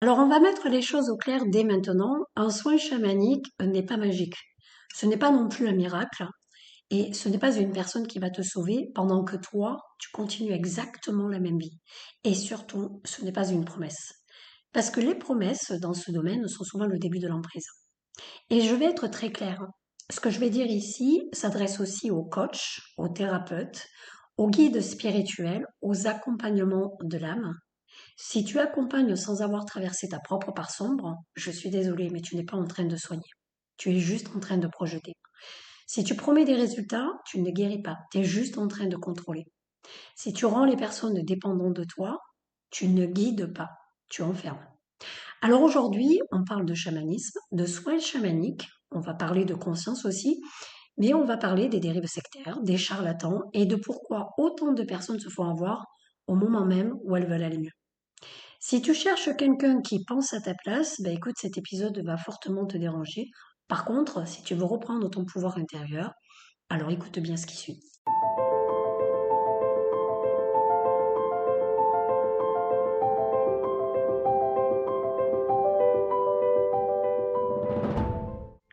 Alors, on va mettre les choses au clair dès maintenant. Un soin chamanique n'est pas magique. Ce n'est pas non plus un miracle. Et ce n'est pas une personne qui va te sauver pendant que toi, tu continues exactement la même vie. Et surtout, ce n'est pas une promesse. Parce que les promesses dans ce domaine sont souvent le début de l'emprise. Et je vais être très claire. Ce que je vais dire ici s'adresse aussi aux coachs, aux thérapeutes, aux guides spirituels, aux accompagnements de l'âme. Si tu accompagnes sans avoir traversé ta propre part sombre, je suis désolée, mais tu n'es pas en train de soigner. Tu es juste en train de projeter. Si tu promets des résultats, tu ne guéris pas. Tu es juste en train de contrôler. Si tu rends les personnes dépendantes de toi, tu ne guides pas. Tu enfermes. Alors aujourd'hui, on parle de chamanisme, de soins chamaniques. On va parler de conscience aussi, mais on va parler des dérives sectaires, des charlatans et de pourquoi autant de personnes se font avoir au moment même où elles veulent aller mieux. Si tu cherches quelqu'un qui pense à ta place, bah écoute, cet épisode va fortement te déranger. Par contre, si tu veux reprendre ton pouvoir intérieur, alors écoute bien ce qui suit.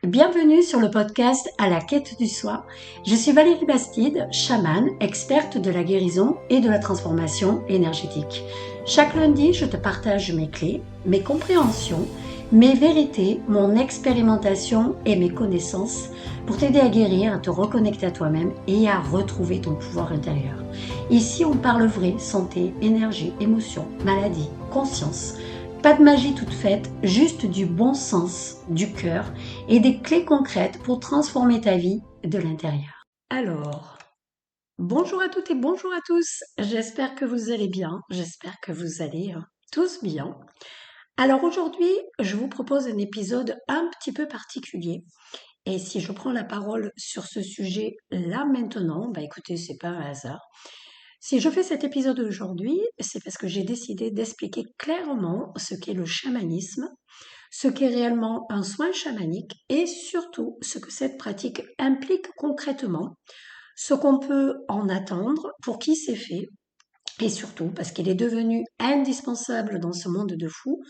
Bienvenue sur le podcast À la quête du soi. Je suis Valérie Bastide, chamane, experte de la guérison et de la transformation énergétique. Chaque lundi, je te partage mes clés, mes compréhensions, mes vérités, mon expérimentation et mes connaissances pour t'aider à guérir, à te reconnecter à toi-même et à retrouver ton pouvoir intérieur. Ici, on parle vrai, santé, énergie, émotion, maladie, conscience. Pas de magie toute faite, juste du bon sens, du cœur et des clés concrètes pour transformer ta vie de l'intérieur. Alors, bonjour à toutes et bonjour à tous. J'espère que vous allez bien. J'espère que vous allez tous bien. Alors aujourd'hui, je vous propose un épisode un petit peu particulier. Et si je prends la parole sur ce sujet là maintenant, bah écoutez, c'est pas un hasard. Si je fais cet épisode aujourd'hui, c'est parce que j'ai décidé d'expliquer clairement ce qu'est le chamanisme, ce qu'est réellement un soin chamanique et surtout ce que cette pratique implique concrètement, ce qu'on peut en attendre, pour qui c'est fait et surtout parce qu'il est devenu indispensable dans ce monde de fous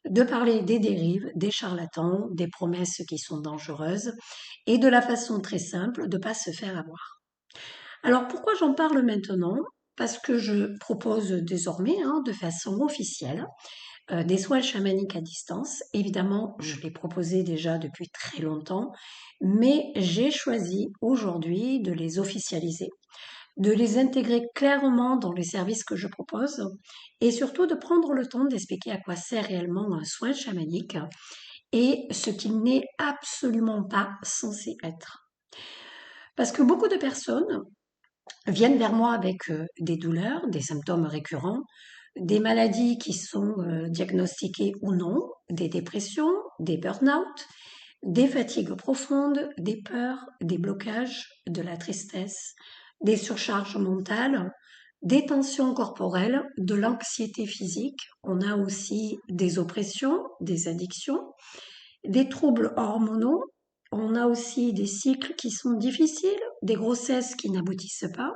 de parler des dérives, des charlatans, des promesses qui sont dangereuses et de la façon très simple de ne pas se faire avoir. Alors pourquoi j'en parle maintenant? Parce que je propose désormais, de façon officielle, des soins chamaniques à distance. Évidemment, je l'ai proposé déjà depuis très longtemps, mais j'ai choisi aujourd'hui de les officialiser, de les intégrer clairement dans les services que je propose et surtout de prendre le temps d'expliquer à quoi sert réellement un soin chamanique et ce qu'il n'est absolument pas censé être. Parce que beaucoup de personnes viennent vers moi avec des douleurs, des symptômes récurrents, des maladies qui sont diagnostiquées ou non, des dépressions, des burn-out, des fatigues profondes, des peurs, des blocages, de la tristesse, des surcharges mentales, des tensions corporelles, de l'anxiété physique. On a aussi des oppressions, des addictions, des troubles hormonaux. On a aussi des cycles qui sont difficiles, des grossesses qui n'aboutissent pas,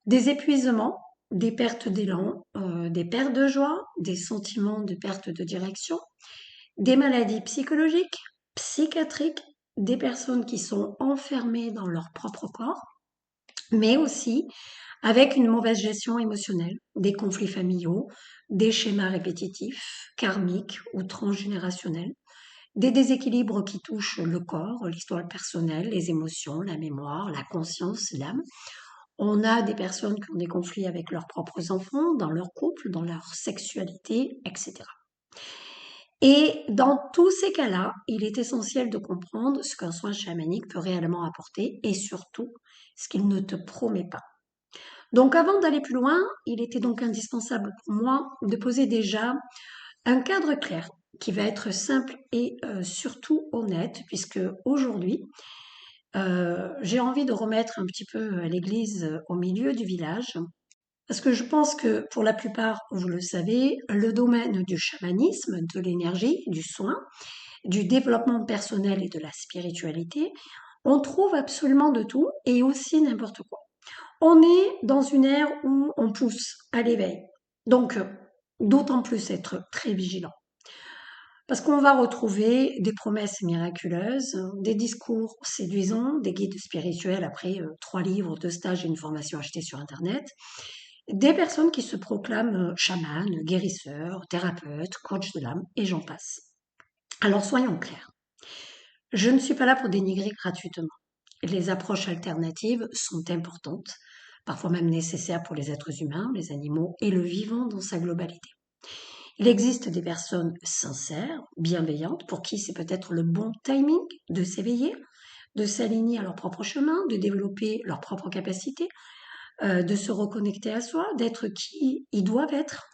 des épuisements, des pertes d'élan, des pertes de joie, des sentiments de perte de direction, des maladies psychologiques, psychiatriques, des personnes qui sont enfermées dans leur propre corps, mais aussi avec une mauvaise gestion émotionnelle, des conflits familiaux, des schémas répétitifs, karmiques ou transgénérationnels, des déséquilibres qui touchent le corps, l'histoire personnelle, les émotions, la mémoire, la conscience, l'âme. On a des personnes qui ont des conflits avec leurs propres enfants, dans leur couple, dans leur sexualité, etc. Et dans tous ces cas-là, il est essentiel de comprendre ce qu'un soin chamanique peut réellement apporter et surtout ce qu'il ne te promet pas. Donc avant d'aller plus loin, il était donc indispensable pour moi de poser déjà un cadre clair qui va être simple et surtout honnête, puisque aujourd'hui, j'ai envie de remettre un petit peu l'église au milieu du village, parce que je pense que pour la plupart, vous le savez, le domaine du chamanisme, de l'énergie, du soin, du développement personnel et de la spiritualité, on trouve absolument de tout et aussi n'importe quoi. On est dans une ère où on pousse à l'éveil. Donc, d'autant plus être très vigilant. Parce qu'on va retrouver des promesses miraculeuses, des discours séduisants, des guides spirituels après 3 livres, 2 stages et une formation achetée sur Internet, des personnes qui se proclament chamanes, guérisseurs, thérapeutes, coachs de l'âme, et j'en passe. Alors soyons clairs, je ne suis pas là pour dénigrer gratuitement. Les approches alternatives sont importantes, parfois même nécessaires pour les êtres humains, les animaux et le vivant dans sa globalité. Il existe des personnes sincères, bienveillantes, pour qui c'est peut-être le bon timing de s'éveiller, de s'aligner à leur propre chemin, de développer leurs propres capacités, de se reconnecter à soi, d'être qui ils doivent être,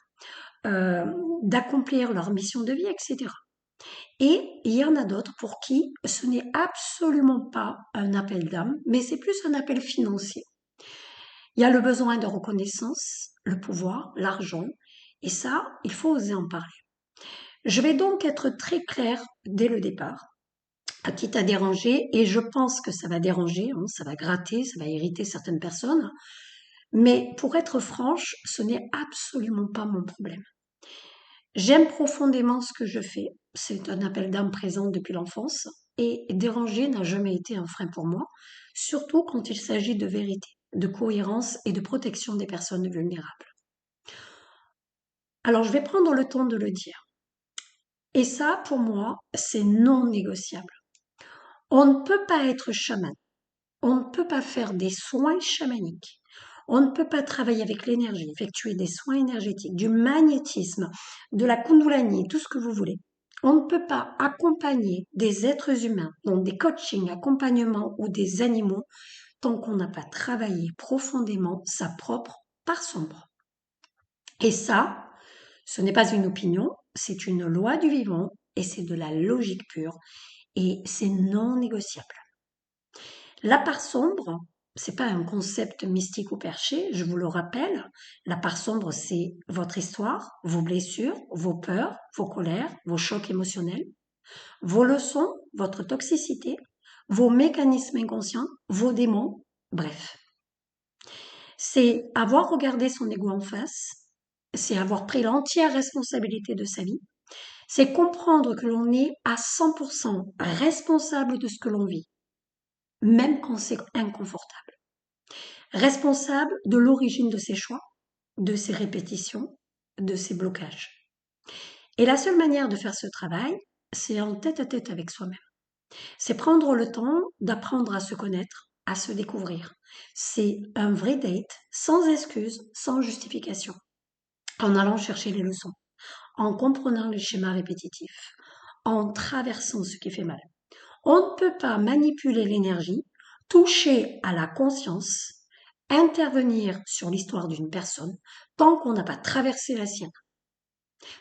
euh, d'accomplir leur mission de vie, etc. Et il y en a d'autres pour qui ce n'est absolument pas un appel d'âme, mais c'est plus un appel financier. Il y a le besoin de reconnaissance, le pouvoir, l'argent, et ça, il faut oser en parler. Je vais donc être très claire dès le départ, quitte à déranger, et je pense que ça va déranger, hein, ça va gratter, ça va irriter certaines personnes, mais pour être franche, ce n'est absolument pas mon problème. J'aime profondément ce que je fais, c'est un appel d'âme présent depuis l'enfance, et déranger n'a jamais été un frein pour moi, surtout quand il s'agit de vérité, de cohérence et de protection des personnes vulnérables. Alors je vais prendre le temps de le dire. Et ça, pour moi, c'est non négociable. On ne peut pas être chaman. On ne peut pas faire des soins chamaniques. On ne peut pas travailler avec l'énergie, effectuer des soins énergétiques, du magnétisme, de la kundalini, tout ce que vous voulez. On ne peut pas accompagner des êtres humains, donc des coachings, accompagnements ou des animaux, tant qu'on n'a pas travaillé profondément sa propre part sombre. Et ça, ce n'est pas une opinion, c'est une loi du vivant et c'est de la logique pure et c'est non négociable. La part sombre, c'est pas un concept mystique ou perché, je vous le rappelle. La part sombre, c'est votre histoire, vos blessures, vos peurs, vos colères, vos chocs émotionnels, vos leçons, votre toxicité, vos mécanismes inconscients, vos démons, bref. C'est avoir regardé son ego en face, c'est avoir pris l'entière responsabilité de sa vie, c'est comprendre que l'on est à 100% responsable de ce que l'on vit, même quand c'est inconfortable. Responsable de l'origine de ses choix, de ses répétitions, de ses blocages. Et la seule manière de faire ce travail, c'est en tête-à-tête avec soi-même. C'est prendre le temps d'apprendre à se connaître, à se découvrir. C'est un vrai date, sans excuse, sans justification, en allant chercher les leçons, en comprenant les schémas répétitifs, en traversant ce qui fait mal. On ne peut pas manipuler l'énergie, toucher à la conscience, intervenir sur l'histoire d'une personne tant qu'on n'a pas traversé la sienne,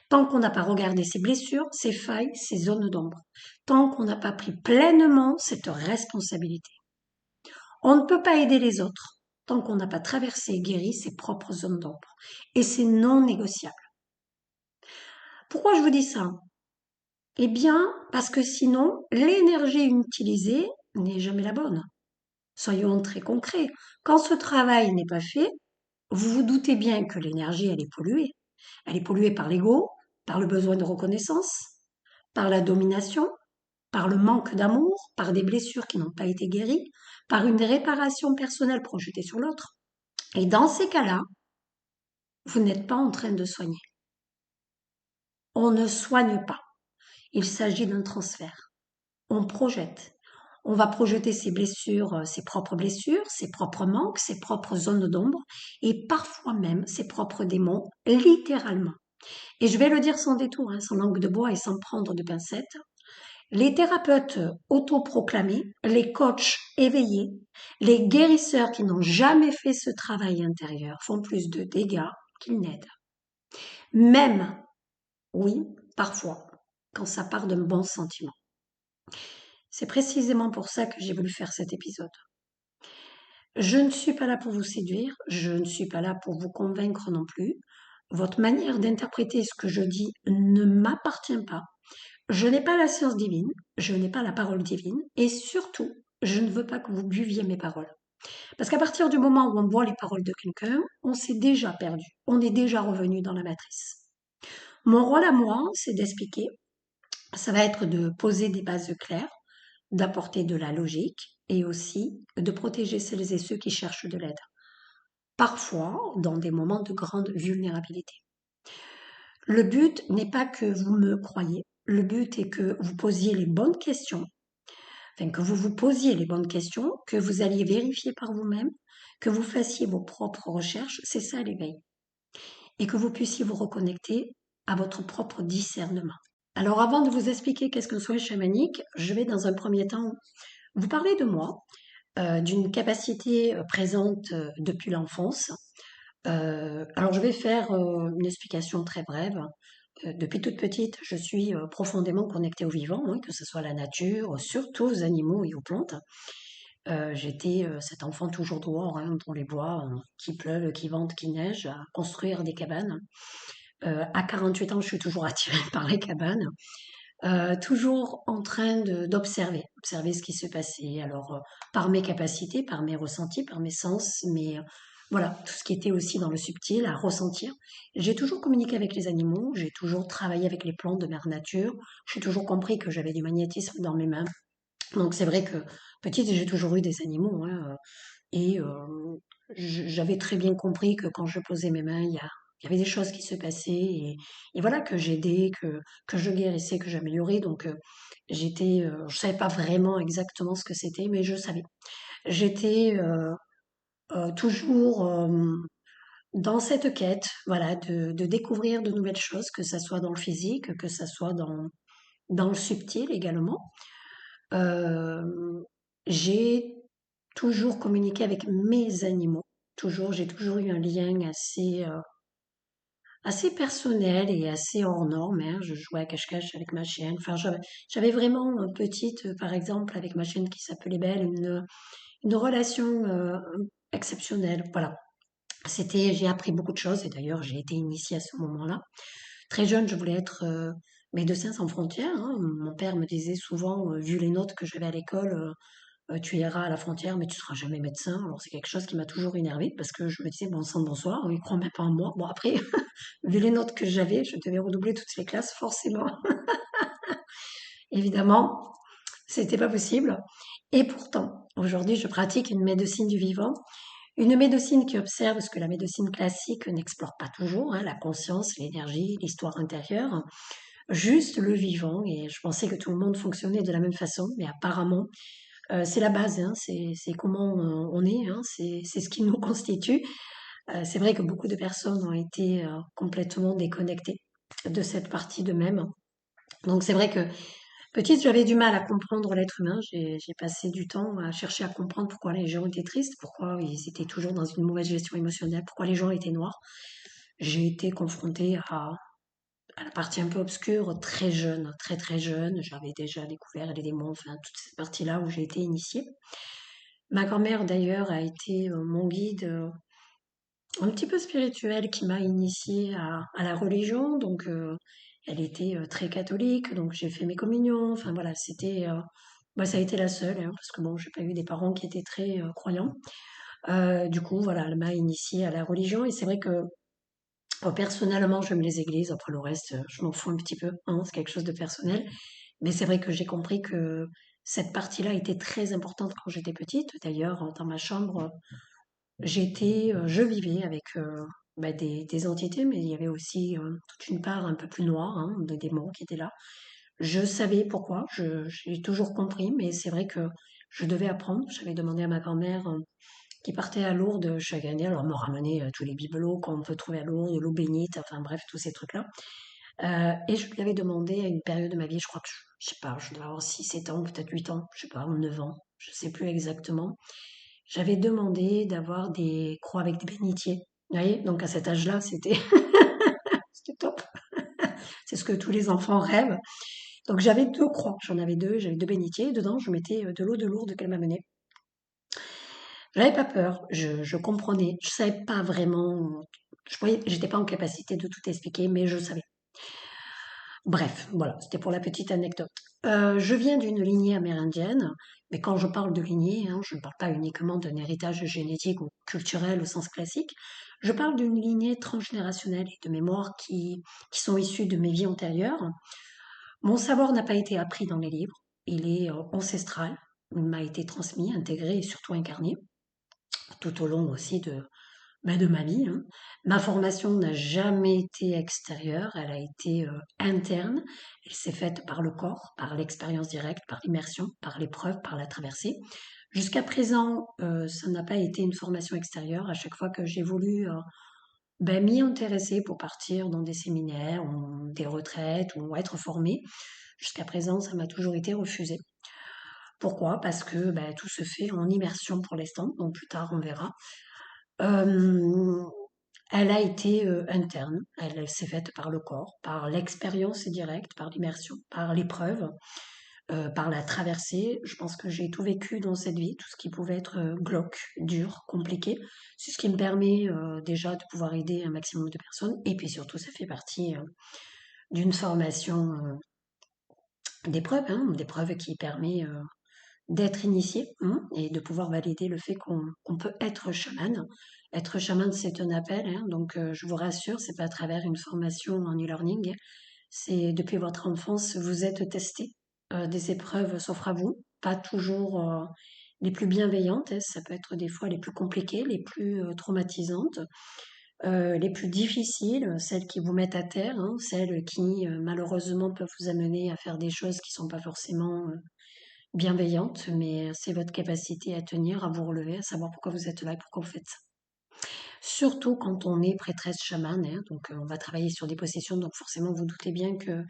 tant qu'on n'a pas regardé ses blessures, ses failles, ses zones d'ombre, tant qu'on n'a pas pris pleinement cette responsabilité. On ne peut pas aider les autres tant qu'on n'a pas traversé et guéri ses propres zones d'ombre. Et c'est non négociable. Pourquoi je vous dis ça? Eh bien, parce que sinon, l'énergie utilisée n'est jamais la bonne. Soyons très concrets. Quand ce travail n'est pas fait, vous vous doutez bien que l'énergie, elle est polluée. Elle est polluée par l'ego, par le besoin de reconnaissance, par la domination, par le manque d'amour, par des blessures qui n'ont pas été guéries, par une réparation personnelle projetée sur l'autre. Et dans ces cas-là, vous n'êtes pas en train de soigner. On ne soigne pas. Il s'agit d'un transfert. On projette. On va projeter ses blessures, ses propres blessures, ses propres manques, ses propres zones d'ombre et parfois même ses propres démons, littéralement. Et je vais le dire sans détour, sans langue de bois et sans prendre de pincettes. Les thérapeutes autoproclamés, les coachs éveillés, les guérisseurs qui n'ont jamais fait ce travail intérieur font plus de dégâts qu'ils n'aident. Même, oui, parfois, quand ça part d'un bon sentiment. C'est précisément pour ça que j'ai voulu faire cet épisode. Je ne suis pas là pour vous séduire, je ne suis pas là pour vous convaincre non plus. Votre manière d'interpréter ce que je dis ne m'appartient pas. Je n'ai pas la science divine, je n'ai pas la parole divine, et surtout, je ne veux pas que vous buviez mes paroles. Parce qu'à partir du moment où on boit les paroles de quelqu'un, on s'est déjà perdu, on est déjà revenu dans la matrice. Mon rôle à moi, c'est d'expliquer Ça va être de poser des bases claires, d'apporter de la logique et aussi de protéger celles et ceux qui cherchent de l'aide. Parfois, dans des moments de grande vulnérabilité. Le but n'est pas que vous me croyiez, le but est que vous posiez les bonnes questions, enfin que vous vous posiez les bonnes questions, que vous alliez vérifier par vous-même, que vous fassiez vos propres recherches, c'est ça l'éveil, et que vous puissiez vous reconnecter à votre propre discernement. Alors avant de vous expliquer qu'est-ce qu'un soin chamanique, je vais dans un premier temps vous parler de moi, d'une capacité présente depuis l'enfance. Alors je vais faire une explication très brève. Depuis toute petite, je suis profondément connectée au vivant, hein, que ce soit à la nature, surtout aux animaux et aux plantes. J'étais cet enfant toujours dehors, hein, dans les bois, qu'il pleuve, qu'il vente, qu'il neige, à construire des cabanes. À 48 ans, je suis toujours attirée par les cabanes, toujours en train d'observer, observer ce qui se passait. Alors, par mes capacités, par mes ressentis, par mes sens, mais voilà, tout ce qui était aussi dans le subtil, à ressentir. J'ai toujours communiqué avec les animaux, j'ai toujours travaillé avec les plantes de mère nature, j'ai toujours compris que j'avais du magnétisme dans mes mains. Donc c'est vrai que petite, j'ai toujours eu des animaux, hein, et j'avais très bien compris que quand je posais mes mains, il y avait des choses qui se passaient et voilà que j'aidais, que je guérissais, que j'améliorais. Donc je savais pas vraiment exactement ce que c'était, mais je savais. J'étais toujours dans cette quête, voilà, de découvrir de nouvelles choses, que ça soit dans le physique, que ça soit dans le subtil également. Euh, j'ai toujours communiqué avec mes animaux. Toujours, j'ai toujours eu un lien assez personnel et assez hors norme, hein. Je jouais à cache-cache avec ma chienne. Enfin, j'avais vraiment petite, par exemple, avec ma chienne qui s'appelait Belle, une relation exceptionnelle. Voilà. J'ai appris beaucoup de choses et d'ailleurs, j'ai été initiée à ce moment-là. Très jeune, je voulais être médecin sans frontières, hein. Mon père me disait souvent, vu les notes que j'avais à l'école, tu iras à la frontière, mais tu seras jamais médecin. Alors c'est quelque chose qui m'a toujours énervée parce que je me disais, bon sang, bonsoir, il croit même pas en moi. Bon après, vu les notes que j'avais, je devais redoubler toutes les classes, forcément. Évidemment, c'était pas possible. Et pourtant, aujourd'hui, je pratique une médecine du vivant, une médecine qui observe ce que la médecine classique n'explore pas toujours, hein, la conscience, l'énergie, l'histoire intérieure, juste le vivant. Et je pensais que tout le monde fonctionnait de la même façon, mais apparemment, c'est la base, hein, c'est comment on est, hein, c'est ce qui nous constitue. C'est vrai que beaucoup de personnes ont été complètement déconnectées de cette partie d'eux-mêmes. Donc c'est vrai que petite, j'avais du mal à comprendre l'être humain. J'ai passé du temps à chercher à comprendre pourquoi les gens étaient tristes, pourquoi ils étaient toujours dans une mauvaise gestion émotionnelle, pourquoi les gens étaient noirs. J'ai été confrontée à la partie un peu obscure très jeune, très très jeune. J'avais déjà découvert les démons, enfin toute cette partie-là où j'ai été initiée. Ma grand-mère d'ailleurs a été mon guide un petit peu spirituel qui m'a initiée à la religion. Donc elle était très catholique, donc j'ai fait mes communions. Enfin voilà, bah, ça a été la seule, hein, parce que bon, j'ai pas eu des parents qui étaient très croyants. Du coup, voilà, elle m'a initiée à la religion et c'est vrai que personnellement, j'aime les églises. Après le reste, je m'en fous un petit peu, hein, c'est quelque chose de personnel. Mais c'est vrai que j'ai compris que cette partie-là était très importante quand j'étais petite. D'ailleurs, dans ma chambre, je vivais avec bah, des entités, mais il y avait aussi toute une part un peu plus noire, hein, de démons qui étaient là. Je savais pourquoi, j'ai toujours compris, mais c'est vrai que je devais apprendre. J'avais demandé à ma grand-mère qui partait à Lourdes chaque année, alors me ramener tous les bibelots qu'on peut trouver à Lourdes, l'eau bénite, enfin bref, tous ces trucs-là. Et je lui avais demandé à une période de ma vie, je crois que, je sais pas, je devais avoir 6 7 ans, peut-être 8 ans, je sais pas, ou 9 ans, je sais plus exactement. J'avais demandé d'avoir des croix avec des bénitiers. Vous voyez, donc à cet âge-là, c'était top. C'est ce que tous les enfants rêvent. Donc j'avais 2 croix, j'en avais 2, j'avais 2 bénitiers. Dedans, je mettais de l'eau de Lourdes qu'elle m'amenait. J'avais pas peur, je comprenais, je savais pas vraiment, j'étais pas en capacité de tout expliquer, mais je savais. Bref, voilà, c'était pour la petite anecdote. Je viens d'une lignée amérindienne, mais quand je parle de lignée, hein, je ne parle pas uniquement d'un héritage génétique ou culturel au sens classique. Je parle d'une lignée transgénérationnelle et de mémoires qui sont issues de mes vies antérieures. Mon savoir n'a pas été appris dans les livres, il est ancestral, il m'a été transmis, intégré et surtout incarné tout au long aussi de ma vie, hein. Ma formation n'a jamais été extérieure, elle a été interne. Elle s'est faite par le corps, par l'expérience directe, par l'immersion, par l'épreuve, par la traversée. Jusqu'à présent, ça n'a pas été une formation extérieure. À chaque fois que j'ai voulu m'y intéresser pour partir dans des séminaires, ou des retraites ou être formée, jusqu'à présent, ça m'a toujours été refusé. Pourquoi? Parce que tout se fait en immersion pour l'instant, donc plus tard on verra. Euh, Elle a été interne, elle s'est faite par le corps, par l'expérience directe, par l'immersion, par l'épreuve, par la traversée. Je pense que j'ai tout vécu dans cette vie, tout ce qui pouvait être glauque, dur, compliqué. C'est ce qui me permet déjà de pouvoir aider un maximum de personnes. Et puis surtout, ça fait partie d'une formation d'épreuve, hein, d'épreuve qui permet d'être initié, hein, et de pouvoir valider le fait qu'on peut être chaman. Être chaman, c'est un appel, hein, donc je vous rassure, c'est pas à travers une formation en e-learning, c'est depuis votre enfance, vous êtes testé. Des épreuves s'offrent à vous, pas toujours les plus bienveillantes, hein, ça peut être des fois les plus compliquées, les plus traumatisantes, les plus difficiles, celles qui vous mettent à terre, hein, celles qui malheureusement peuvent vous amener à faire des choses qui sont pas forcément bienveillante, mais c'est votre capacité à tenir, à vous relever, à savoir pourquoi vous êtes là et pourquoi vous faites ça. Surtout quand on est prêtresse chamane, hein, donc on va travailler sur des possessions, donc forcément vous doutez bien que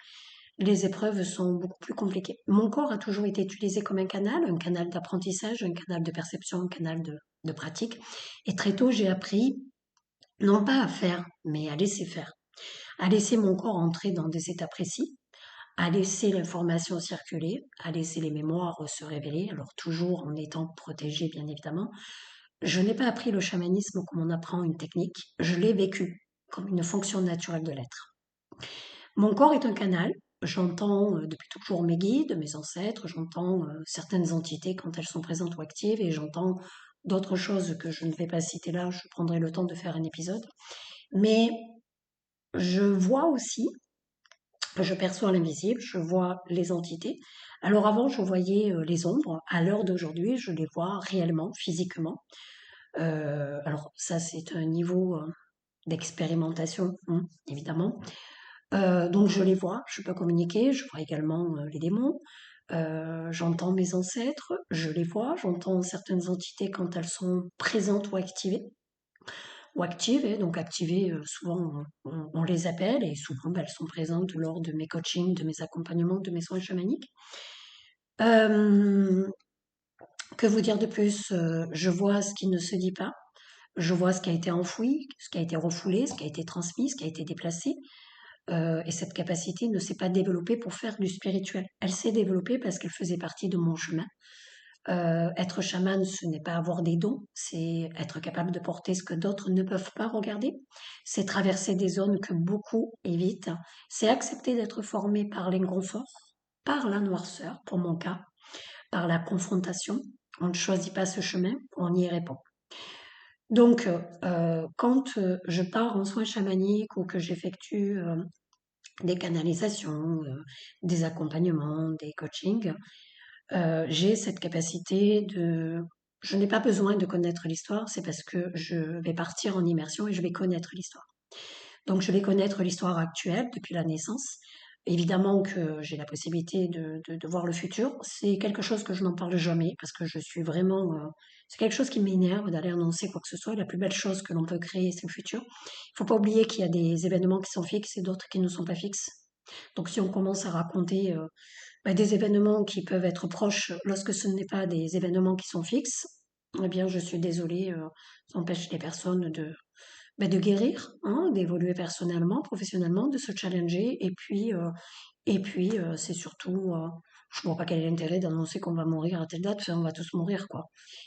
les épreuves sont beaucoup plus compliquées. Mon corps a toujours été utilisé comme un canal d'apprentissage, un canal de perception, un canal de pratique. Et très tôt, j'ai appris, non pas à faire, mais à laisser faire. À laisser mon corps entrer dans des états précis, à laisser l'information circuler, à laisser les mémoires se révéler, alors toujours en étant protégé bien évidemment. Je n'ai pas appris le chamanisme comme on apprend une technique, je l'ai vécu comme une fonction naturelle de l'être. Mon corps est un canal, j'entends depuis toujours mes guides, mes ancêtres, j'entends certaines entités quand elles sont présentes ou actives et j'entends d'autres choses que je ne vais pas citer là, je prendrai le temps de faire un épisode. Mais je vois aussi, je perçois l'invisible, je vois les entités. Alors avant, je voyais les ombres. À l'heure d'aujourd'hui, je les vois réellement, physiquement. Alors ça, c'est un niveau d'expérimentation, hein, évidemment. Donc je les vois, je peux communiquer, je vois également les démons. J'entends mes ancêtres, je les vois, j'entends certaines entités quand elles sont présentes ou activées ou actives. Et donc activées, souvent on les appelle et souvent elles sont présentes lors de mes coachings, de mes accompagnements, de mes soins chamaniques. Euh, que vous dire de plus? Je vois ce qui ne se dit pas, je vois ce qui a été enfoui, ce qui a été refoulé, ce qui a été transmis, ce qui a été déplacé. Et cette capacité ne s'est pas développée pour faire du spirituel. Elle s'est développée parce qu'elle faisait partie de mon chemin. Être chaman, ce n'est pas avoir des dons, c'est être capable de porter ce que d'autres ne peuvent pas regarder. C'est traverser des zones que beaucoup évitent. C'est accepter d'être formé par l'inconfort, par la noirceur, pour mon cas, par la confrontation. On ne choisit pas ce chemin, on y répond. Donc, quand je pars en soins chamaniques ou que j'effectue des canalisations, des accompagnements, des coachings, j'ai cette capacité de... Je n'ai pas besoin de connaître l'histoire, c'est parce que je vais partir en immersion et je vais connaître l'histoire. Donc je vais connaître l'histoire actuelle depuis la naissance. Évidemment que j'ai la possibilité de voir le futur. C'est quelque chose que je n'en parle jamais parce que je suis vraiment... c'est quelque chose qui m'énerve d'aller annoncer quoi que ce soit. La plus belle chose que l'on peut créer, c'est le futur. Il ne faut pas oublier qu'il y a des événements qui sont fixes et d'autres qui ne sont pas fixes. Donc si on commence à raconter des événements qui peuvent être proches lorsque ce n'est pas des événements qui sont fixes, eh bien je suis désolée, ça empêche les personnes de guérir, hein, d'évoluer personnellement, professionnellement, de se challenger. Et puis c'est surtout, je vois pas quel est l'intérêt d'annoncer qu'on va mourir à telle date, enfin, on va tous mourir, quoi.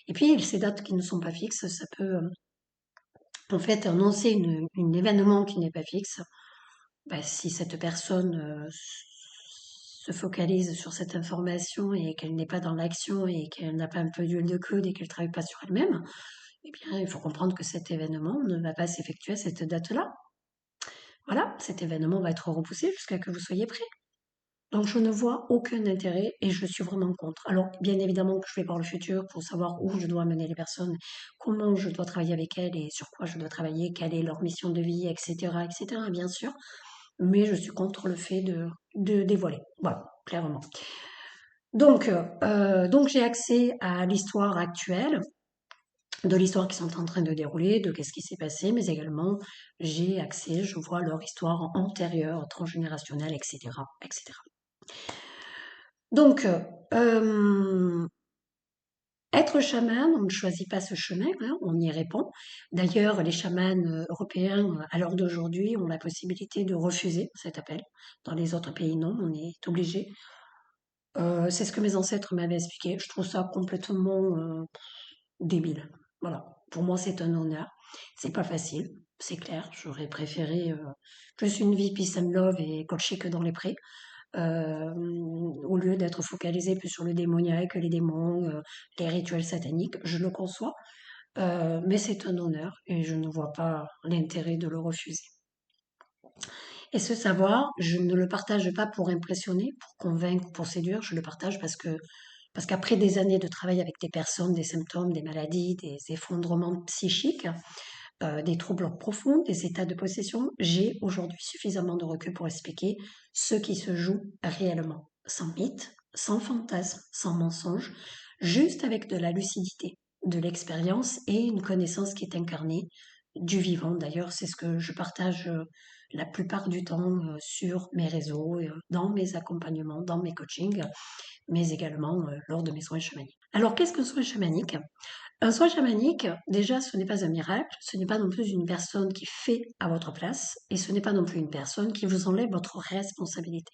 Et puis ces dates qui ne sont pas fixes, ça peut en fait annoncer un événement qui n'est pas fixe. Si cette personne se focalise sur cette information et qu'elle n'est pas dans l'action et qu'elle n'a pas un peu d'huile de coude et qu'elle ne travaille pas sur elle-même, eh bien, il faut comprendre que cet événement ne va pas s'effectuer à cette date-là. Voilà, cet événement va être repoussé jusqu'à que vous soyez prêt. Donc je ne vois aucun intérêt et je suis vraiment contre. Alors bien évidemment que je vais voir le futur pour savoir où je dois amener les personnes, comment je dois travailler avec elles et sur quoi je dois travailler, quelle est leur mission de vie, etc., etc., bien sûr. Mais je suis contre le fait de dévoiler. Voilà, clairement. Donc j'ai accès à l'histoire actuelle, de l'histoire qui sont en train de dérouler, de qu'est-ce qui s'est passé, mais également j'ai accès, je vois leur histoire antérieure, transgénérationnelle, etc., etc. Donc, être chaman, on ne choisit pas ce chemin, hein, on y répond. D'ailleurs, les chamans européens, à l'heure d'aujourd'hui, ont la possibilité de refuser cet appel. Dans les autres pays, non, on est obligé. C'est ce que mes ancêtres m'avaient expliqué. Je trouve ça complètement débile. Voilà. Pour moi, c'est un honneur. C'est pas facile, c'est clair. J'aurais préféré plus une vie peace and love et coacher que dans les prés. Au lieu d'être focalisé plus sur le démoniaque, les démons, les rituels sataniques, je le conçois, mais c'est un honneur et je ne vois pas l'intérêt de le refuser. Et ce savoir, je ne le partage pas pour impressionner, pour convaincre, pour séduire, je le partage parce qu'après des années de travail avec des personnes, des symptômes, des maladies, des effondrements psychiques, des troubles profonds, des états de possession, j'ai aujourd'hui suffisamment de recul pour expliquer ce qui se joue réellement, sans mythe, sans fantasme, sans mensonge, juste avec de la lucidité, de l'expérience et une connaissance qui est incarnée du vivant. D'ailleurs, c'est ce que je partage la plupart du temps sur mes réseaux, dans mes accompagnements, dans mes coachings, mais également lors de mes soins chamaniques. Alors, qu'est-ce qu'un soin chamanique? Un soin chamanique, déjà, ce n'est pas un miracle, ce n'est pas non plus une personne qui fait à votre place, et ce n'est pas non plus une personne qui vous enlève votre responsabilité.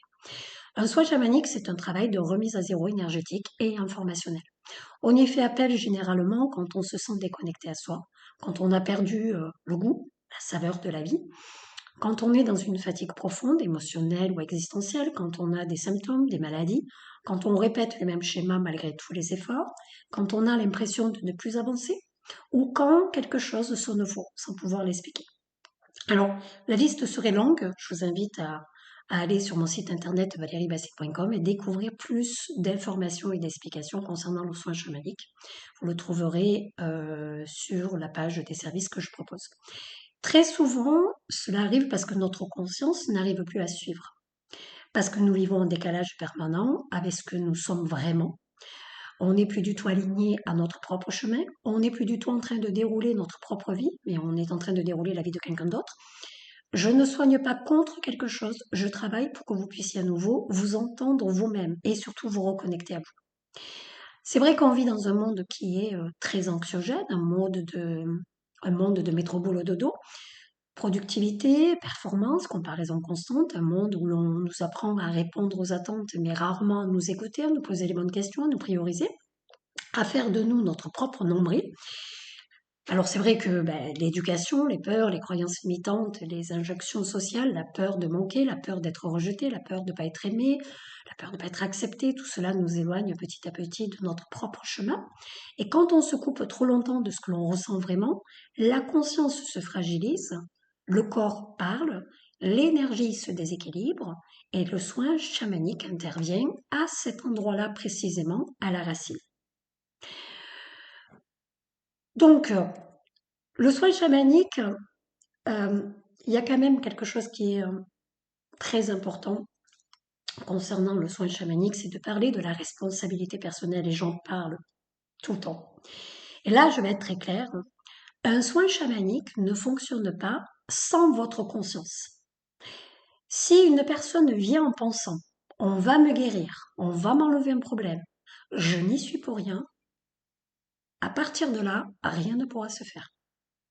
Un soin chamanique, c'est un travail de remise à zéro énergétique et informationnel. On y fait appel généralement quand on se sent déconnecté à soi, quand on a perdu le goût, la saveur de la vie, quand on est dans une fatigue profonde, émotionnelle ou existentielle, quand on a des symptômes, des maladies, quand on répète les mêmes schémas malgré tous les efforts, quand on a l'impression de ne plus avancer, ou quand quelque chose sonne faux, sans pouvoir l'expliquer. Alors, la liste serait longue, je vous invite à aller sur mon site internet valeriebassit.com et découvrir plus d'informations et d'explications concernant le soin chamanique. Vous le trouverez sur la page des services que je propose. Très souvent, cela arrive parce que notre conscience n'arrive plus à suivre, parce que nous vivons en décalage permanent avec ce que nous sommes vraiment. On n'est plus du tout aligné à notre propre chemin, on n'est plus du tout en train de dérouler notre propre vie, mais on est en train de dérouler la vie de quelqu'un d'autre. Je ne soigne pas contre quelque chose, je travaille pour que vous puissiez à nouveau vous entendre vous-même et surtout vous reconnecter à vous. C'est vrai qu'on vit dans un monde qui est très anxiogène, un monde de métro boulot dodo, productivité, performance, comparaison constante, un monde où l'on nous apprend à répondre aux attentes, mais rarement à nous écouter, à nous poser les bonnes questions, à nous prioriser, à faire de nous notre propre nombril. Alors c'est vrai que l'éducation, les peurs, les croyances limitantes, les injonctions sociales, la peur de manquer, la peur d'être rejeté, la peur de ne pas être aimé, la peur de ne pas être accepté, tout cela nous éloigne petit à petit de notre propre chemin. Et quand on se coupe trop longtemps de ce que l'on ressent vraiment, la conscience se fragilise, le corps parle, l'énergie se déséquilibre et le soin chamanique intervient à cet endroit-là précisément, à la racine. Donc, le soin chamanique, il y a quand même quelque chose qui est très important concernant le soin chamanique, c'est de parler de la responsabilité personnelle et j'en parle tout le temps. Et là, je vais être très claire, un soin chamanique ne fonctionne pas sans votre conscience. Si une personne vient en pensant on va me guérir, on va m'enlever un problème, je n'y suis pour rien, à partir de là, rien ne pourra se faire.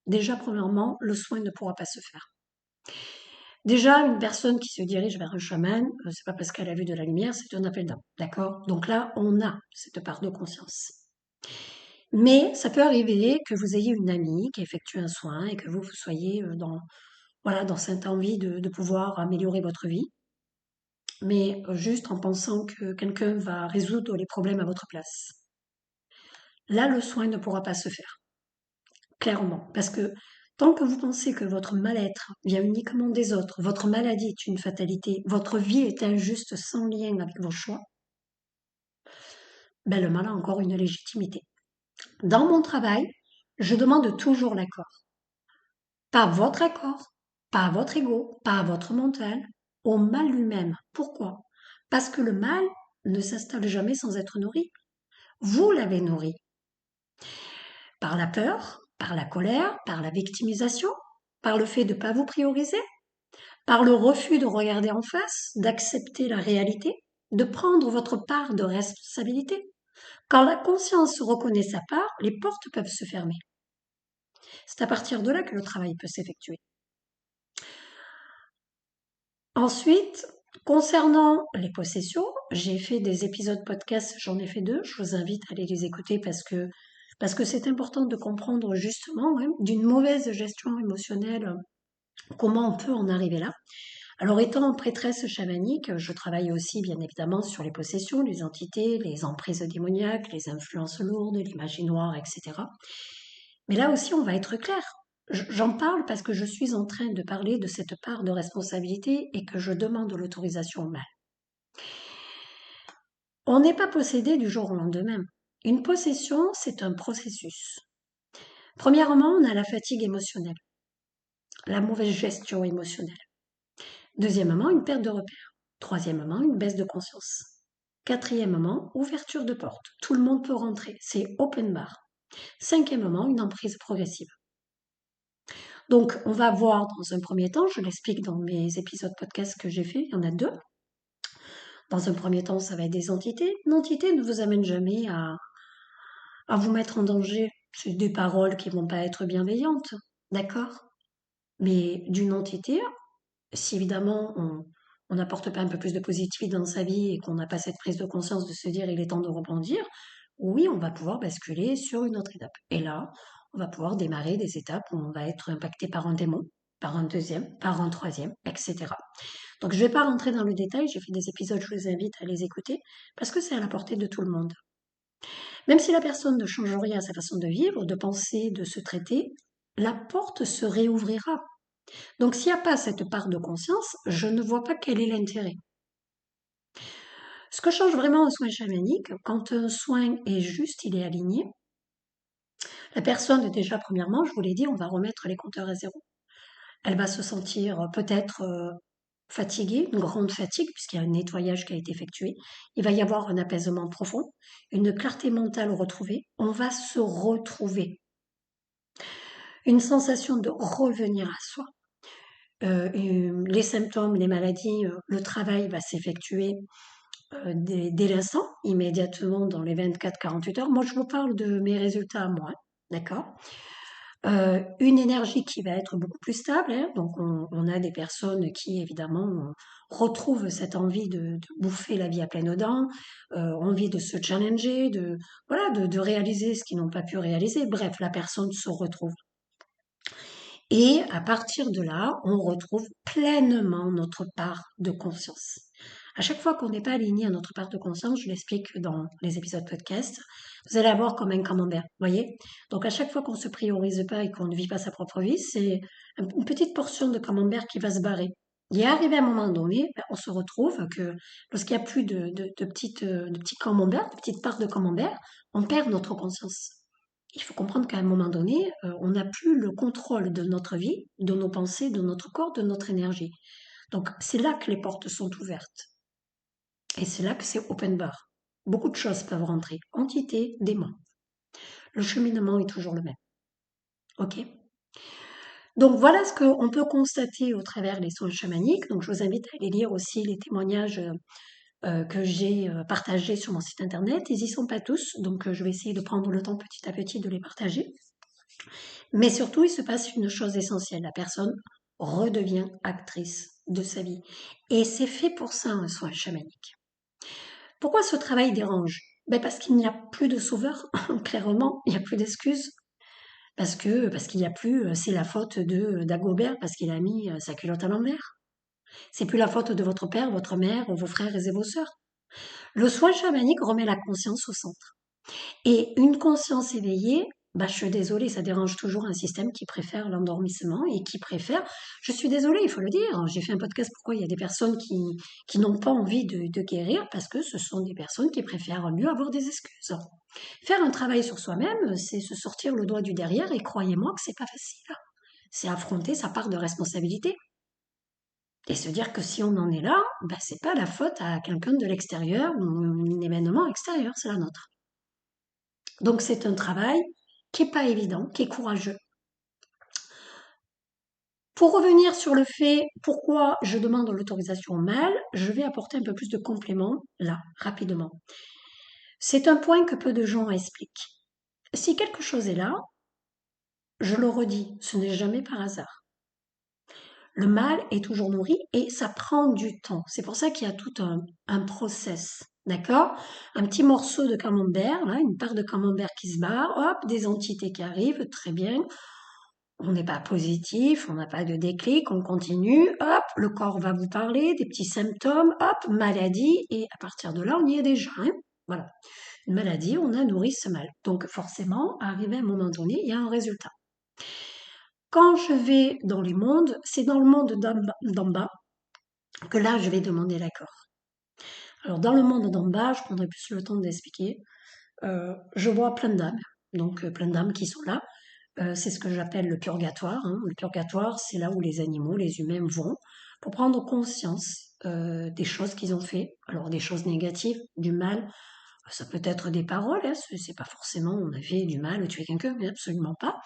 Déjà, premièrement, le soin ne pourra pas se faire. Déjà, une personne qui se dirige vers un chaman, c'est pas parce qu'elle a vu de la lumière, c'est un appel d'âme, d'accord? Donc là, on a cette part de conscience. Mais ça peut arriver que vous ayez une amie qui effectue un soin et que vous soyez dans cette envie de pouvoir améliorer votre vie, mais juste en pensant que quelqu'un va résoudre les problèmes à votre place. Là, le soin ne pourra pas se faire, clairement, parce que Tant que vous pensez que votre mal-être vient uniquement des autres, votre maladie est une fatalité, votre vie est injuste sans lien avec vos choix, ben le mal a encore une légitimité. Dans mon travail, je demande toujours l'accord. Pas votre accord, pas votre ego, pas votre mental, au mal lui-même. Pourquoi? Parce que le mal ne s'installe jamais sans être nourri. Vous l'avez nourri par la peur, par la colère, par la victimisation, par le fait de ne pas vous prioriser, par le refus de regarder en face, d'accepter la réalité, de prendre votre part de responsabilité. Quand la conscience reconnaît sa part, les portes peuvent se fermer. C'est à partir de là que le travail peut s'effectuer. Ensuite, concernant les possessions, j'ai fait des épisodes podcast, j'en ai fait 2, je vous invite à aller les écouter parce que c'est important de comprendre justement d'une mauvaise gestion émotionnelle, comment on peut en arriver là. Alors étant prêtresse chamanique, je travaille aussi bien évidemment sur les possessions, les entités, les emprises démoniaques, les influences lourdes, les magies noires, etc. Mais là aussi, on va être clair. J'en parle parce que je suis en train de parler de cette part de responsabilité et que je demande l'autorisation au mal. On n'est pas possédé du jour au lendemain. Une possession, c'est un processus. Premièrement, on a la fatigue émotionnelle, la mauvaise gestion émotionnelle. Deuxièmement, une perte de repère. Troisièmement, une baisse de conscience. Quatrièmement, ouverture de porte. Tout le monde peut rentrer. C'est open bar. Cinquièmement, une emprise progressive. Donc, on va voir dans un premier temps, je l'explique dans mes épisodes podcast que j'ai fait, il y en a 2. Dans un premier temps, ça va être des entités. Une entité ne vous amène jamais à vous mettre en danger. C'est des paroles qui vont pas être bienveillantes, d'accord? Mais d'une entité, si évidemment on n'apporte pas un peu plus de positivité dans sa vie et qu'on n'a pas cette prise de conscience de se dire il est temps de rebondir, oui, on va pouvoir basculer sur une autre étape. Et là, on va pouvoir démarrer des étapes où on va être impacté par un démon, par un deuxième, par un troisième, etc. Donc je ne vais pas rentrer dans le détail, j'ai fait des épisodes, je vous invite à les écouter, parce que c'est à la portée de tout le monde. Même si la personne ne change rien à sa façon de vivre, de penser, de se traiter, la porte se réouvrira. Donc s'il n'y a pas cette part de conscience, je ne vois pas quel est l'intérêt. Ce que change vraiment un soin chamanique, quand un soin est juste, il est aligné, la personne, déjà, premièrement, je vous l'ai dit, on va remettre les compteurs à zéro. Elle va se sentir peut-être fatiguée, une grande fatigue, puisqu'il y a un nettoyage qui a été effectué. Il va y avoir un apaisement profond, une clarté mentale retrouvée. On va se retrouver. Une sensation de revenir à soi. Les symptômes, les maladies, le travail va s'effectuer dès l'instant, immédiatement dans les 24-48 heures. Moi, je vous parle de mes résultats à moi, d'accord? Une énergie qui va être beaucoup plus stable, hein. Donc on a des personnes qui évidemment retrouvent cette envie de bouffer la vie à pleines dents, envie de se challenger, voilà, de réaliser ce qu'ils n'ont pas pu réaliser. Bref, la personne se retrouve. Et à partir de là, on retrouve pleinement notre part de conscience. À chaque fois qu'on n'est pas aligné à notre part de conscience, je l'explique dans les épisodes podcast, vous allez avoir comme un camembert, voyez? Donc à chaque fois qu'on se priorise pas et qu'on ne vit pas sa propre vie, c'est une petite portion de camembert qui va se barrer. Et arrivé à un moment donné, on se retrouve que lorsqu'il n'y a plus de petits camemberts, de petites parts de camembert, on perd notre conscience. Il faut comprendre qu'à un moment donné, on n'a plus le contrôle de notre vie, de nos pensées, de notre corps, de notre énergie. Donc c'est là que les portes sont ouvertes. Et c'est là que c'est open bar. Beaucoup de choses peuvent rentrer. Entité, démon. Le cheminement est toujours le même. Ok? Donc voilà ce qu'on peut constater au travers des soins chamaniques. Donc je vous invite à aller lire aussi les témoignages que j'ai partagés sur mon site internet. Ils y sont pas tous, donc je vais essayer de prendre le temps petit à petit de les partager. Mais surtout, il se passe une chose essentielle. La personne redevient actrice de sa vie. Et c'est fait pour ça un soin chamanique. Pourquoi ce travail dérange? Parce qu'il n'y a plus de sauveur, clairement, il n'y a plus d'excuses. Parce qu'il n'y a plus, c'est la faute de d'Agobert parce qu'il a mis sa culotte à l'envers. C'est plus la faute de votre père, votre mère, vos frères et vos sœurs. Le soin chamanique remet la conscience au centre. Et une conscience éveillée bah, je suis désolée, ça dérange toujours un système qui préfère l'endormissement et qui préfère, je suis désolée, il faut le dire, j'ai fait un podcast pourquoi il y a des personnes qui n'ont pas envie de guérir parce que ce sont des personnes qui préfèrent mieux avoir des excuses. Faire un travail sur soi-même, c'est se sortir le doigt du derrière et croyez-moi que c'est pas facile. C'est affronter sa part de responsabilité et se dire que si on en est là, bah, c'est pas la faute à quelqu'un de l'extérieur ou un événement extérieur, c'est la nôtre. Donc c'est un travail qui est pas évident, qui est courageux. Pour revenir sur le fait pourquoi je demande l'autorisation au mal, je vais apporter un peu plus de compléments là, rapidement. C'est un point que peu de gens expliquent. Si quelque chose est là, je le redis, ce n'est jamais par hasard. Le mal est toujours nourri et ça prend du temps. C'est pour ça qu'il y a tout un process. D'accord. Un petit morceau de camembert, là, une part de camembert qui se barre, hop, des entités qui arrivent, très bien. On n'est pas positif, on n'a pas de déclic, on continue, hop, le corps va vous parler, des petits symptômes, hop, maladie, et à partir de là, on y est déjà. Hein. Voilà. Une maladie, on a nourri ce mal. Donc forcément, arrivé à un moment donné, il y a un résultat. Quand je vais dans les mondes, c'est dans le monde d'en bas que là, je vais demander l'accord. Alors dans le monde d'en bas, je prendrai plus le temps d'expliquer. Je vois plein d'âmes, donc plein d'âmes qui sont là. C'est ce que j'appelle le purgatoire. Hein. Le purgatoire, c'est là où les animaux, les humains vont pour prendre conscience des choses qu'ils ont fait. Alors des choses négatives, du mal, ça peut être des paroles. Hein. C'est pas forcément on a fait du mal, tuer quelqu'un, mais absolument pas.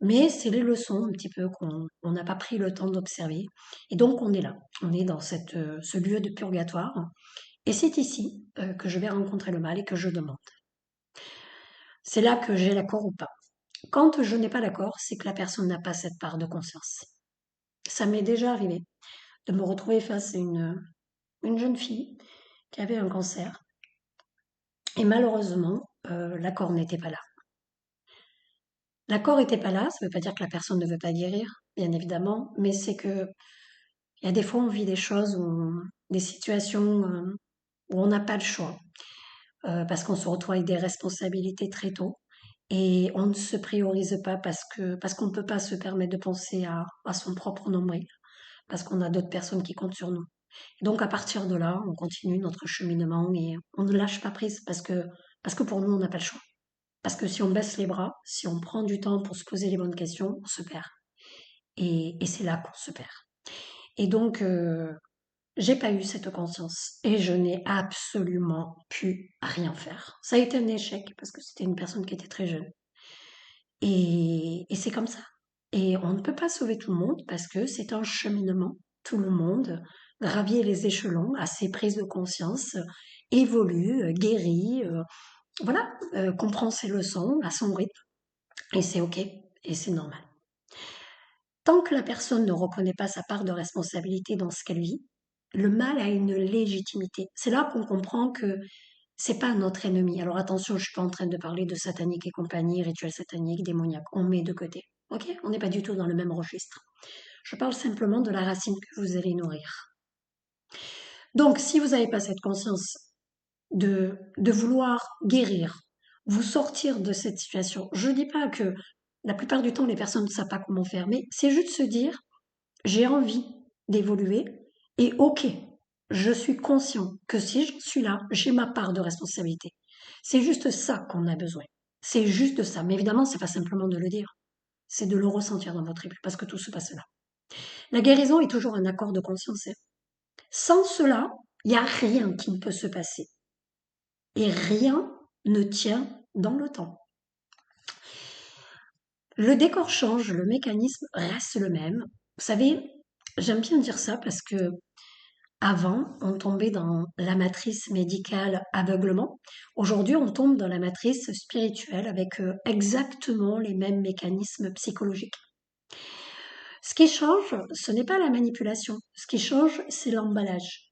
Mais c'est les leçons un petit peu qu'on n'a pas pris le temps d'observer. Et donc on est là, on est dans ce lieu de purgatoire. Et c'est ici que je vais rencontrer le mal et que je demande. C'est là que j'ai l'accord ou pas. Quand je n'ai pas l'accord, c'est que la personne n'a pas cette part de conscience. Ça m'est déjà arrivé de me retrouver face à une jeune fille qui avait un cancer. Et malheureusement, l'accord n'était pas là. L'accord n'était pas là, ça ne veut pas dire que la personne ne veut pas guérir, bien évidemment, mais c'est que il y a des fois on vit des choses, des situations où on n'a pas le choix, parce qu'on se retrouve avec des responsabilités très tôt. Et on ne se priorise pas parce qu'on ne peut pas se permettre de penser à son propre nombril, parce qu'on a d'autres personnes qui comptent sur nous. Donc à partir de là, on continue notre cheminement et on ne lâche pas prise parce que pour nous, on n'a pas le choix. Parce que si on baisse les bras, si on prend du temps pour se poser les bonnes questions, on se perd. Et c'est là qu'on se perd. Et donc, j'ai pas eu cette conscience et je n'ai absolument pu rien faire. Ça a été un échec parce que c'était une personne qui était très jeune. Et c'est comme ça. Et on ne peut pas sauver tout le monde parce que c'est un cheminement. Tout le monde gravit les échelons à ses prises de conscience, évolue, guérit, voilà, comprend ses leçons à son rythme. Et c'est OK, et c'est normal. Tant que la personne ne reconnaît pas sa part de responsabilité dans ce qu'elle vit, le mal a une légitimité. C'est là qu'on comprend que c'est pas notre ennemi. Alors attention, je suis pas en train de parler de satanique et compagnie, rituel satanique, démoniaque. On met de côté. Ok. On n'est pas du tout dans le même registre. Je parle simplement de la racine que vous allez nourrir. Donc, si vous n'avez pas cette conscience de vouloir guérir, vous sortir de cette situation, je ne dis pas que la plupart du temps les personnes ne savent pas comment faire, mais c'est juste se dire, j'ai envie d'évoluer et ok, je suis conscient que si je suis là, j'ai ma part de responsabilité. C'est juste ça qu'on a besoin. C'est juste ça. Mais évidemment, c'est pas simplement de le dire. C'est de le ressentir dans votre tribu parce que tout se passe là. La guérison est toujours un accord de conscience. Hein. Sans cela, il n'y a rien qui ne peut se passer. Et rien ne tient dans le temps. Le décor change, le mécanisme reste le même. Vous savez, j'aime bien dire ça parce que avant, on tombait dans la matrice médicale aveuglement. Aujourd'hui, on tombe dans la matrice spirituelle avec exactement les mêmes mécanismes psychologiques. Ce qui change, ce n'est pas la manipulation. Ce qui change, c'est l'emballage.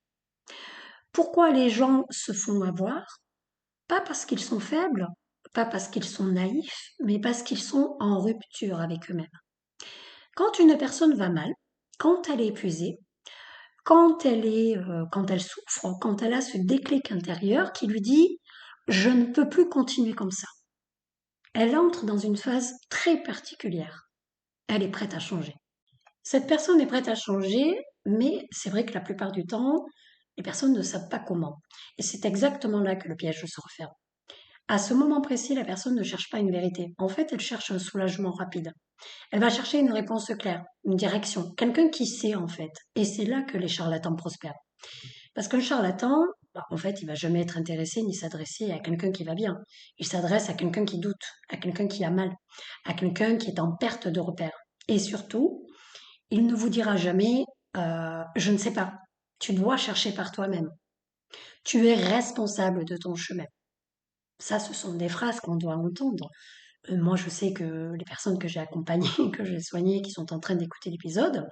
Pourquoi les gens se font avoir? Pas parce qu'ils sont faibles, pas parce qu'ils sont naïfs, mais parce qu'ils sont en rupture avec eux-mêmes. Quand une personne va mal, quand elle est épuisée, quand elle souffre, quand elle a ce déclic intérieur qui lui dit je ne peux plus continuer comme ça. elle entre dans une phase très particulière. Elle est prête à changer. Cette personne est prête à changer, mais c'est vrai que la plupart du temps, les personnes ne savent pas comment. Et c'est exactement là que le piège se referme. À ce moment précis, la personne ne cherche pas une vérité. En fait, elle cherche un soulagement rapide. Elle va chercher une réponse claire, une direction, quelqu'un qui sait en fait. Et c'est là que les charlatans prospèrent. Parce qu'un charlatan, en fait, il va jamais être intéressé ni s'adresser à quelqu'un qui va bien. Il s'adresse à quelqu'un qui doute, à quelqu'un qui a mal, à quelqu'un qui est en perte de repère. Et surtout, il ne vous dira jamais je ne sais pas. Tu dois chercher par toi-même. Tu es responsable de ton chemin. Ça, ce sont des phrases qu'on doit entendre. Moi, je sais que les personnes que j'ai accompagnées, que j'ai soignées, qui sont en train d'écouter l'épisode,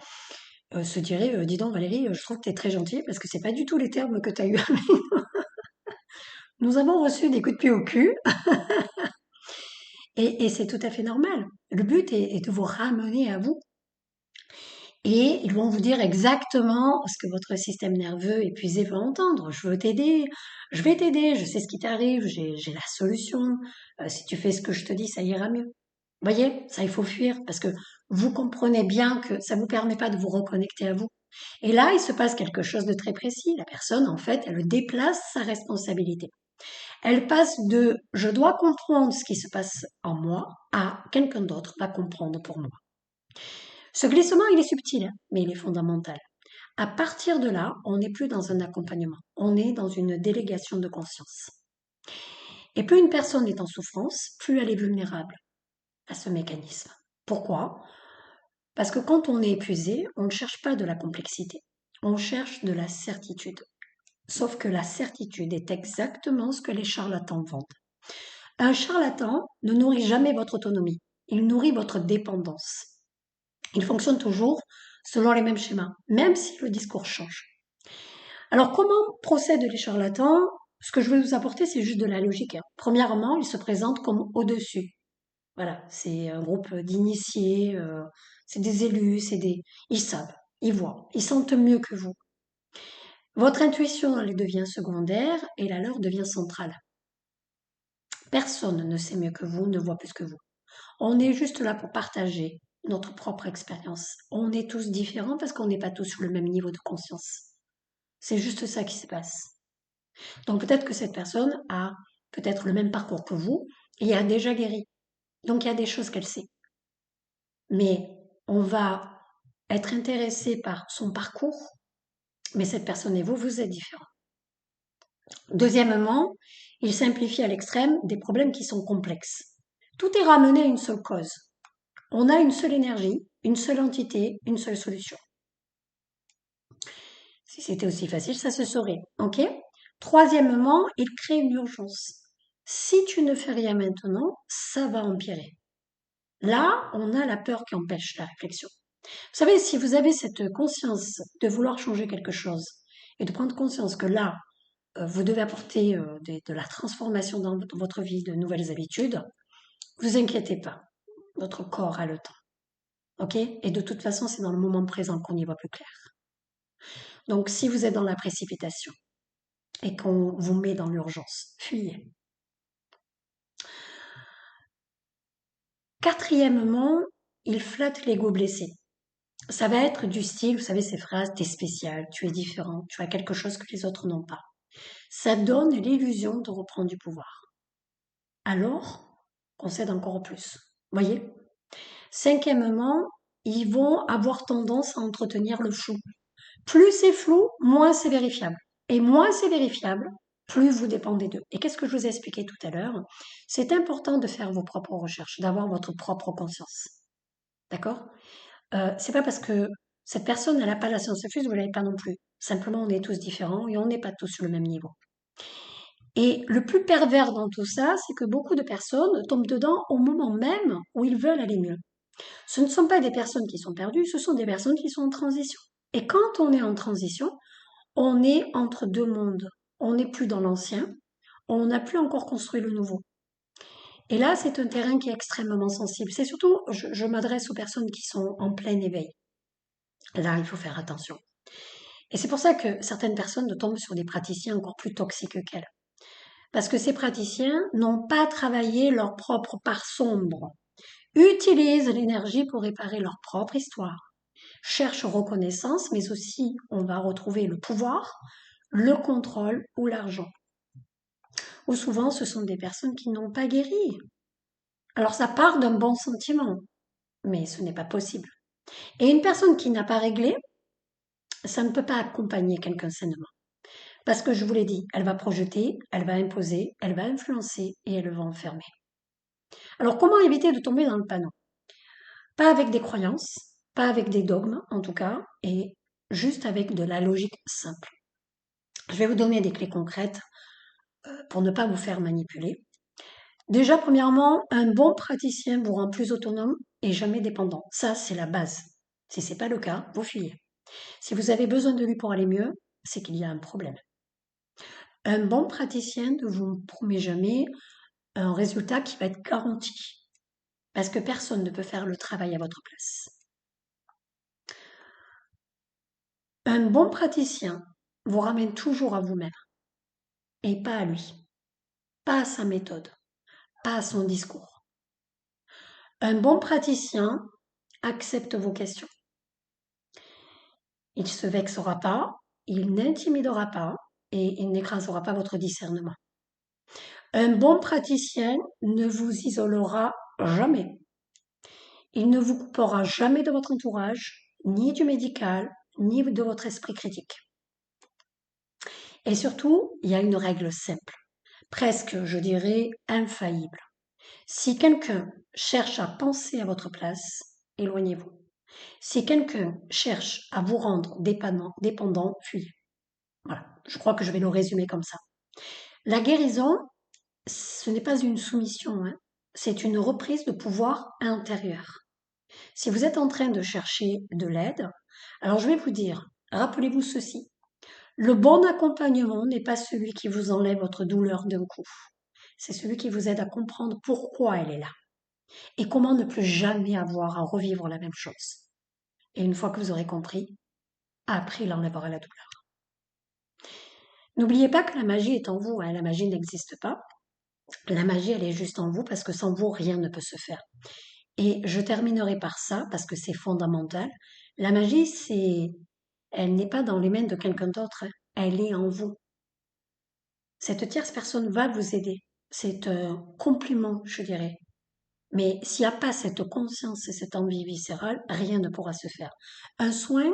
se diraient dis donc Valérie, je trouve que tu es très gentille parce que c'est pas du tout les termes que tu as eu. Nous avons reçu des coups de pied au cul et c'est tout à fait normal. Le but est de vous ramener à vous. Et ils vont vous dire exactement ce que votre système nerveux épuisé veut entendre. Je veux t'aider, je vais t'aider, je sais ce qui t'arrive, j'ai la solution. Si tu fais ce que je te dis, ça ira mieux. Voyez, ça il faut fuir parce que vous comprenez bien que ça ne vous permet pas de vous reconnecter à vous. Et là, il se passe quelque chose de très précis. La personne, en fait, elle déplace sa responsabilité. Elle passe de je dois comprendre ce qui se passe en moi à quelqu'un d'autre va comprendre pour moi. Ce glissement, il est subtil, hein, mais il est fondamental. À partir de là, on n'est plus dans un accompagnement, on est dans une délégation de conscience. Et plus une personne est en souffrance, plus elle est vulnérable à ce mécanisme. Pourquoi? Parce que quand on est épuisé, on ne cherche pas de la complexité, on cherche de la certitude. Sauf que la certitude est exactement ce que les charlatans vendent. Un charlatan ne nourrit jamais votre autonomie, il nourrit votre dépendance. Il fonctionne toujours selon les mêmes schémas, même si le discours change. Alors, comment procèdent les charlatans? Ce que je vais vous apporter, c'est juste de la logique, hein. Premièrement, ils se présentent comme au-dessus. Voilà, c'est un groupe d'initiés, c'est des élus, ils savent, ils voient, ils sentent mieux que vous. Votre intuition, elle devient secondaire et la leur devient centrale. Personne ne sait mieux que vous, ne voit plus que vous. On est juste là pour partager notre propre expérience. On est tous différents parce qu'on n'est pas tous sur le même niveau de conscience. C'est juste ça qui se passe. Donc peut-être que cette personne a peut-être le même parcours que vous et a déjà guéri. Donc il y a des choses qu'elle sait. Mais on va être intéressé par son parcours, mais cette personne et vous, vous êtes différents. Deuxièmement, il simplifie à l'extrême des problèmes qui sont complexes. Tout est ramené à une seule cause. On a une seule énergie, une seule entité, une seule solution. Si c'était aussi facile, ça se saurait. Ok? Troisièmement, il crée une urgence. Si tu ne fais rien maintenant, ça va empirer. Là, on a la peur qui empêche la réflexion. Vous savez, si vous avez cette conscience de vouloir changer quelque chose et de prendre conscience que là, vous devez apporter de la transformation dans votre vie, de nouvelles habitudes, vous inquiétez pas. Votre corps a le temps. Ok? Et de toute façon, c'est dans le moment présent qu'on y voit plus clair. Donc, si vous êtes dans la précipitation et qu'on vous met dans l'urgence, fuyez. Quatrièmement, il flatte l'ego blessé. Ça va être du style, vous savez, ces phrases, t'es spécial, tu es différent, tu as quelque chose que les autres n'ont pas. Ça donne l'illusion de reprendre du pouvoir. Alors, on cède encore plus. Voyez? Cinquièmement, ils vont avoir tendance à entretenir le flou. Plus c'est flou, moins c'est vérifiable. Et moins c'est vérifiable, plus vous dépendez d'eux. Et qu'est-ce que je vous ai expliqué tout à l'heure? C'est important de faire vos propres recherches, d'avoir votre propre conscience. D'accord? C'est pas parce que cette personne n'a pas la science infuse, vous l'avez pas non plus. Simplement, on est tous différents et on n'est pas tous sur le même niveau. Et le plus pervers dans tout ça, c'est que beaucoup de personnes tombent dedans au moment même où ils veulent aller mieux. Ce ne sont pas des personnes qui sont perdues, ce sont des personnes qui sont en transition. Et quand on est en transition, on est entre deux mondes. On n'est plus dans l'ancien, on n'a plus encore construit le nouveau. Et là, c'est un terrain qui est extrêmement sensible. C'est surtout, je m'adresse aux personnes qui sont en plein éveil. Là, il faut faire attention. Et c'est pour ça que certaines personnes tombent sur des praticiens encore plus toxiques qu'elles. Parce que ces praticiens n'ont pas travaillé leur propre part sombre, utilisent l'énergie pour réparer leur propre histoire, cherchent reconnaissance, mais aussi on va retrouver le pouvoir, le contrôle ou l'argent. Ou souvent, ce sont des personnes qui n'ont pas guéri. Alors ça part d'un bon sentiment, mais ce n'est pas possible. Et une personne qui n'a pas réglé, ça ne peut pas accompagner quelqu'un sainement. Parce que je vous l'ai dit, elle va projeter, elle va imposer, elle va influencer et elle va enfermer. Alors comment éviter de tomber dans le panneau? Pas avec des croyances, pas avec des dogmes en tout cas, et juste avec de la logique simple. Je vais vous donner des clés concrètes pour ne pas vous faire manipuler. Déjà, premièrement, un bon praticien vous rend plus autonome et jamais dépendant. Ça, c'est la base. Si ce n'est pas le cas, vous fuyez. Si vous avez besoin de lui pour aller mieux, c'est qu'il y a un problème. Un bon praticien ne vous promet jamais un résultat qui va être garanti, parce que personne ne peut faire le travail à votre place. Un bon praticien vous ramène toujours à vous-même, et pas à lui, pas à sa méthode, pas à son discours. Un bon praticien accepte vos questions. Il ne se vexera pas, il n'intimidera pas, et il n'écrasera pas votre discernement. Un bon praticien ne vous isolera jamais. Il ne vous coupera jamais de votre entourage, ni du médical, ni de votre esprit critique. Et surtout, il y a une règle simple, presque, je dirais, infaillible. Si quelqu'un cherche à penser à votre place, éloignez-vous. Si quelqu'un cherche à vous rendre dépendant, fuyez. Voilà, je crois que je vais le résumer comme ça. La guérison, ce n'est pas une soumission, hein. C'est une reprise de pouvoir intérieur. Si vous êtes en train de chercher de l'aide, alors je vais vous dire, rappelez-vous ceci. Le bon accompagnement n'est pas celui qui vous enlève votre douleur d'un coup. C'est celui qui vous aide à comprendre pourquoi elle est là et comment ne plus jamais avoir à revivre la même chose. Et une fois que vous aurez compris, après il enlèvera la douleur. N'oubliez pas que la magie est en vous, hein. La magie n'existe pas. La magie, elle est juste en vous parce que sans vous, rien ne peut se faire. Et je terminerai par ça parce que c'est fondamental. La magie, elle n'est pas dans les mains de quelqu'un d'autre, hein. Elle est en vous. Cette tierce personne va vous aider. C'est un compliment, je dirais. Mais s'il n'y a pas cette conscience et cette envie viscérale, rien ne pourra se faire. Un soin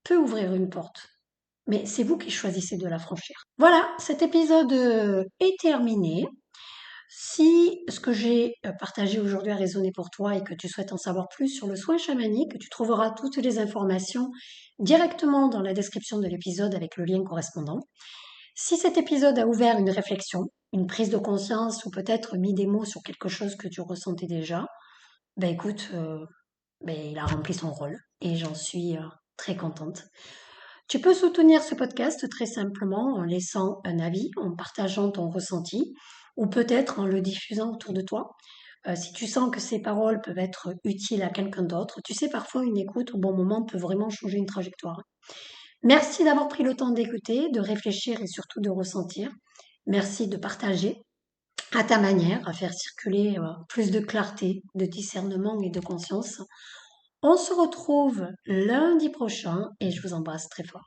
peut ouvrir une porte, mais c'est vous qui choisissez de la franchir. Voilà, cet épisode est terminé. Si ce que j'ai partagé aujourd'hui a résonné pour toi et que tu souhaites en savoir plus sur le soin chamanique, tu trouveras toutes les informations directement dans la description de l'épisode avec le lien correspondant. Si cet épisode a ouvert une réflexion, une prise de conscience ou peut-être mis des mots sur quelque chose que tu ressentais déjà, ben écoute, il a rempli son rôle et j'en suis très contente. Tu peux soutenir ce podcast très simplement en laissant un avis, en partageant ton ressenti ou peut-être en le diffusant autour de toi. Si tu sens que ces paroles peuvent être utiles à quelqu'un d'autre, tu sais, parfois une écoute au bon moment peut vraiment changer une trajectoire. Merci d'avoir pris le temps d'écouter, de réfléchir et surtout de ressentir. Merci de partager à ta manière, à faire circuler plus de clarté, de discernement et de conscience. On se retrouve lundi prochain et je vous embrasse très fort.